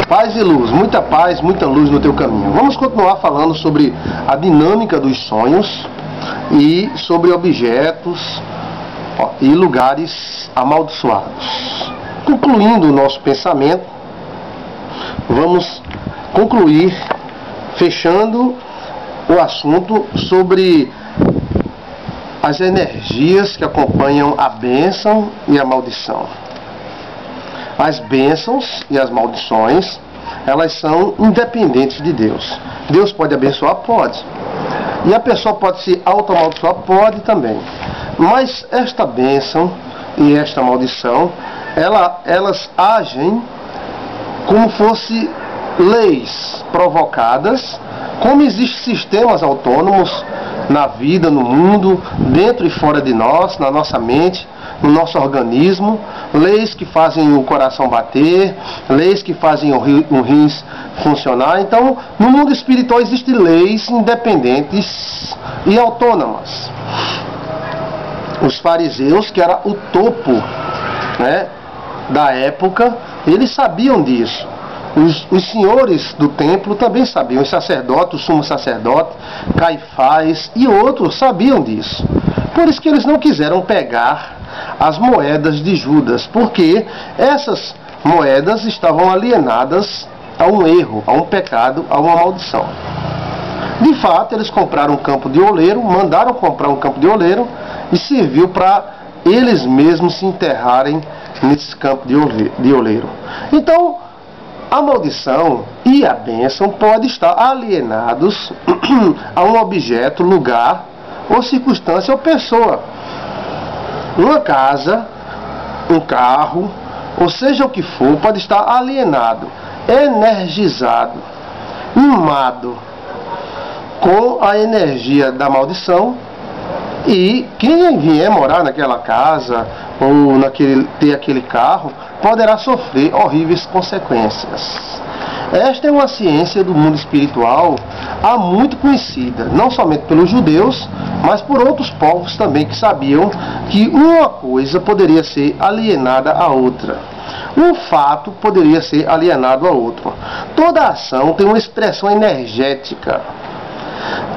Paz e luz, muita paz, muita luz no teu caminho. Vamos continuar falando sobre a dinâmica dos sonhos e sobre objetos e lugares amaldiçoados. Concluindo o nosso pensamento, vamos concluir fechando o assunto sobre as energias que acompanham a bênção e a maldição. As bênçãos e as maldições, elas são independentes de Deus. Deus pode abençoar? Pode. E a pessoa pode se auto-amaldiçoar? Pode também. Mas esta bênção e esta maldição, elas agem como fosse leis provocadas, como existem sistemas autônomos na vida, no mundo, dentro e fora de nós, na nossa mente, no nosso organismo, leis que fazem o coração bater, leis que fazem o rins funcionar. Então, no mundo espiritual existem leis independentes e autônomas. Os fariseus, que era o topo, né, da época, eles sabiam disso. Os senhores do templo também sabiam, os sacerdotes, o sumo sacerdote, Caifás e outros sabiam disso. Por isso que eles não quiseram pegar as moedas de Judas, porque essas moedas estavam alienadas a um erro, a um pecado, a uma maldição. De fato, eles compraram um campo de oleiro, mandaram comprar um campo de oleiro e serviu para eles mesmos se enterrarem nesse campo de oleiro. Então, a maldição e a bênção podem estar alienados a um objeto, lugar, ou circunstância ou pessoa. Uma casa, um carro, ou seja o que for, pode estar alienado, energizado, imado com a energia da maldição, e quem vier morar naquela casa ou ter aquele carro poderá sofrer horríveis consequências. Esta é uma ciência do mundo espiritual há muito conhecida, não somente pelos judeus, mas por outros povos também que sabiam que uma coisa poderia ser alienada à outra. Um fato poderia ser alienado a outro. Toda ação tem uma expressão energética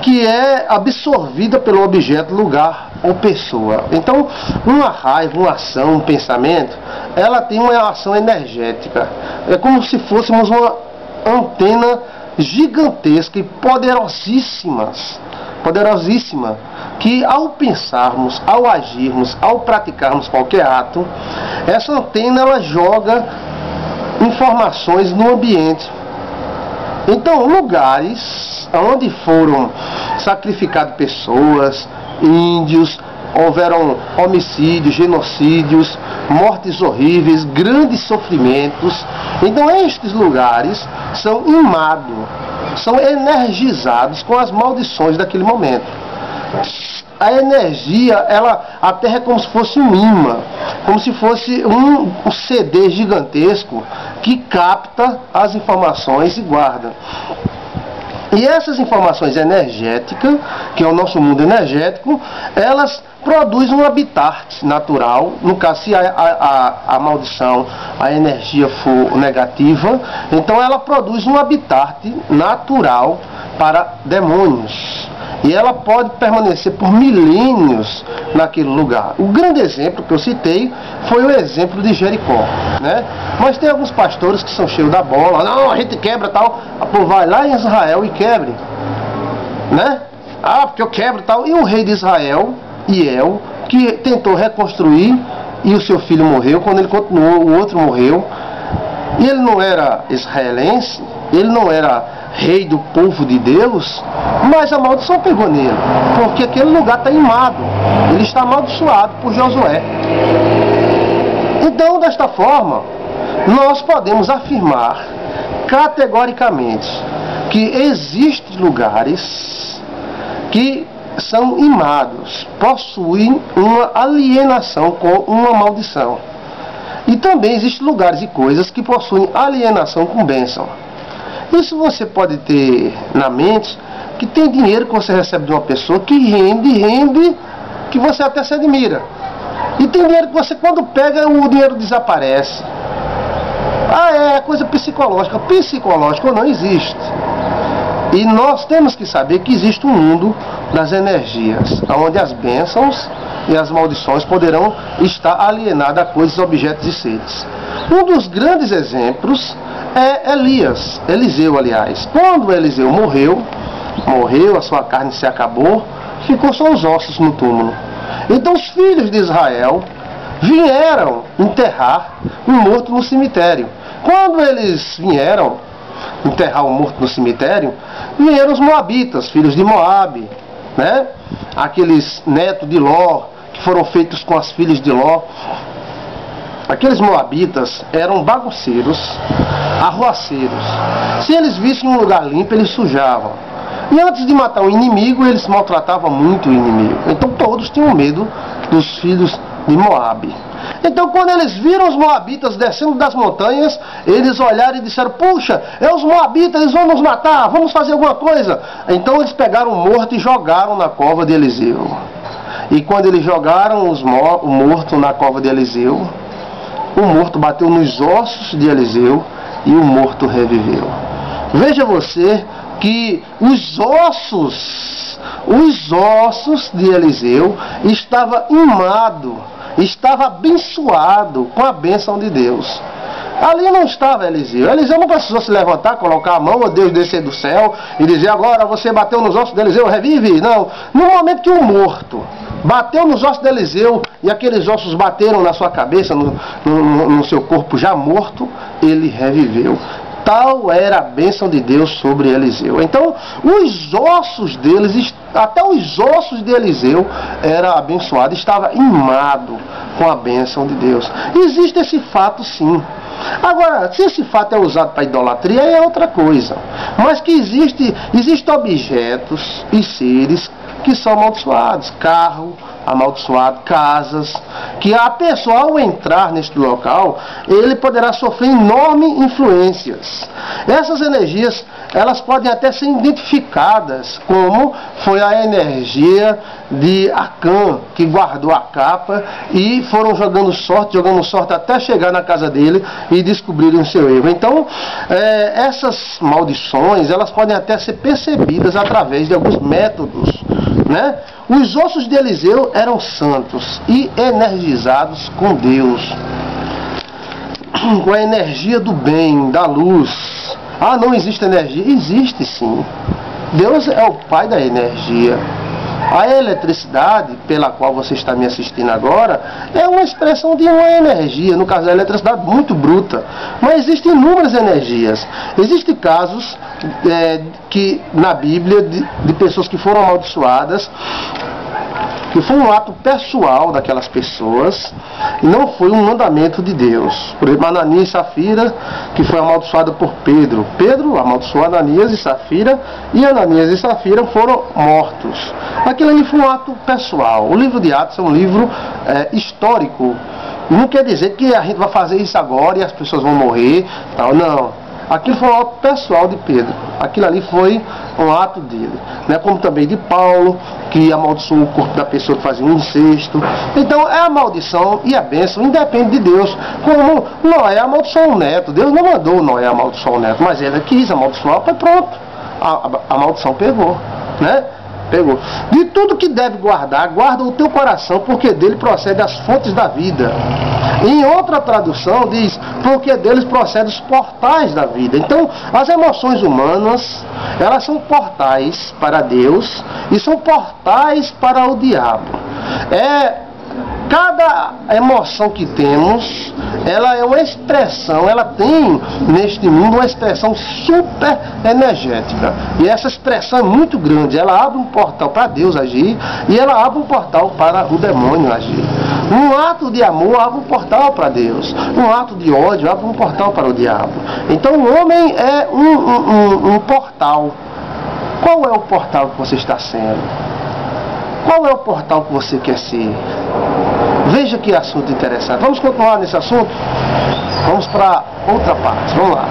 que é absorvida pelo objeto, lugar ou pessoa. Então, uma raiva, uma ação, um pensamento, ela tem uma ação energética. É como se fôssemos uma antena gigantesca e poderosíssima, que ao pensarmos, ao agirmos, ao praticarmos qualquer ato, essa antena ela joga informações no ambiente. Então, lugares onde foram sacrificadas pessoas, índios, houveram homicídios, genocídios, mortes horríveis, grandes sofrimentos. Então estes lugares são imados, são energizados com as maldições daquele momento. A energia, a Terra é como se fosse um imã, como se fosse um CD gigantesco que capta as informações e guarda. E essas informações energéticas, que é o nosso mundo energético, elas produzem um habitat natural. No caso, se a maldição, a energia for negativa, então ela produz um habitat natural para demônios. E ela pode permanecer por milênios naquele lugar. O grande exemplo que eu citei foi o exemplo de Jericó, né? Mas tem alguns pastores que são cheios da bola. Não, a gente quebra tal. Pô, vai lá em Israel e quebre, né? Ah, porque eu quebro tal. E o rei de Israel, Hiel, que tentou reconstruir e o seu filho morreu. Quando ele continuou, o outro morreu. E ele não era israelense, ele não era rei do povo de Deus, mas a maldição pegou nele, porque aquele lugar está imado, ele está amaldiçoado por Josué. Então, desta forma, nós podemos afirmar categoricamente que existem lugares que são imados, possuem uma alienação com uma maldição. E também existem lugares e coisas que possuem alienação com bênção. Isso você pode ter na mente, que tem dinheiro que você recebe de uma pessoa que rende, que você até se admira. E tem dinheiro que você, quando pega, o dinheiro desaparece. Ah, é coisa psicológica. Psicológica não existe. E nós temos que saber que existe um mundo das energias, onde as bênçãos e as maldições poderão estar alienadas a coisas, objetos e seres. Um dos grandes exemplos é Eliseu, aliás. Quando Eliseu morreu, a sua carne se acabou, ficou só os ossos no túmulo. Então os filhos de Israel vieram enterrar um morto no cemitério. Quando eles vieram enterrar um morto no cemitério, vieram os moabitas, filhos de Moabe, né? Aqueles netos de Ló, que foram feitos com as filhas de Ló. Aqueles moabitas eram bagunceiros, arruaceiros. Se eles vissem um lugar limpo, eles sujavam. E antes de matar o inimigo, eles maltratavam muito o inimigo. Então todos tinham medo dos filhos de Moabe. Então quando eles viram os moabitas descendo das montanhas, eles olharam e disseram: puxa, é os moabitas, eles vão nos matar, vamos fazer alguma coisa. Então eles pegaram o morto e jogaram na cova de Eliseu. E quando eles jogaram o morto na cova de Eliseu, o morto bateu nos ossos de Eliseu e o morto reviveu. Veja você que os ossos de Eliseu estavam imados, estava abençoado com a bênção de Deus. Ali não estava Eliseu. Eliseu não precisou se levantar, colocar a mão, ou Deus descer do céu e dizer: agora você bateu nos ossos de Eliseu, revive. Não. No momento que o morto bateu nos ossos de Eliseu e aqueles ossos bateram na sua cabeça, no seu corpo já morto, ele reviveu. Tal era a bênção de Deus sobre Eliseu. Então, os ossos deles, até os ossos de Eliseu era abençoado, estava imado com a bênção de Deus. Existe esse fato, sim. Agora, se esse fato é usado para idolatria, é outra coisa. Mas que existe objetos e seres que são amaldiçoados. Carro amaldiçoado, casas, que a pessoa, ao entrar neste local, ele poderá sofrer enormes influências. Essas energias, elas podem até ser identificadas, como foi a energia de Acã, que guardou a capa e foram jogando sorte até chegar na casa dele e descobrirem o seu erro. Então, essas maldições, elas podem até ser percebidas através de alguns métodos, né? Os ossos de Eliseu eram santos e energizados com Deus, com a energia do bem, da luz. Ah, não existe energia? Existe sim. Deus é o pai da energia. A eletricidade, pela qual você está me assistindo agora, é uma expressão de uma energia, no caso da eletricidade muito bruta. Mas existem inúmeras energias. Existem casos que na Bíblia de pessoas que foram amaldiçoadas, que foi um ato pessoal daquelas pessoas, e não foi um mandamento de Deus. Por exemplo, Ananias e Safira, que foi amaldiçoada por Pedro. Pedro amaldiçoou Ananias e Safira, e Ananias e Safira foram mortos. Aquilo ali foi um ato pessoal. O livro de Atos é um livro histórico. Não quer dizer que a gente vai fazer isso agora e as pessoas vão morrer, tal. Não. Aquilo foi um ato pessoal de Pedro. Aquilo ali foi um ato dele. Né? Como também de Paulo, que amaldiçoou o corpo da pessoa que fazia um incesto. Então, é a maldição e a bênção independe de Deus. Como Noé amaldiçoou o neto. Deus não mandou Noé amaldiçoar o neto, mas ele quis amaldiçoar, foi pronto. A maldição pegou. Né? Pegou. De tudo que deve guardar, guarda o teu coração, porque dele procede as fontes da vida. Em outra tradução diz, porque deles procedem os portais da vida. Então, as emoções humanas, elas são portais para Deus e são portais para o diabo. Cada emoção que temos, ela é uma expressão, ela tem neste mundo uma expressão super energética. E essa expressão é muito grande, ela abre um portal para Deus agir e ela abre um portal para o demônio agir. Um ato de amor abre um portal para Deus, um ato de ódio abre um portal para o diabo. Então o homem é um portal. Qual é o portal que você está sendo? Qual é o portal que você quer ser? Veja que assunto interessante. Vamos continuar nesse assunto? Vamos para outra parte. Vamos lá.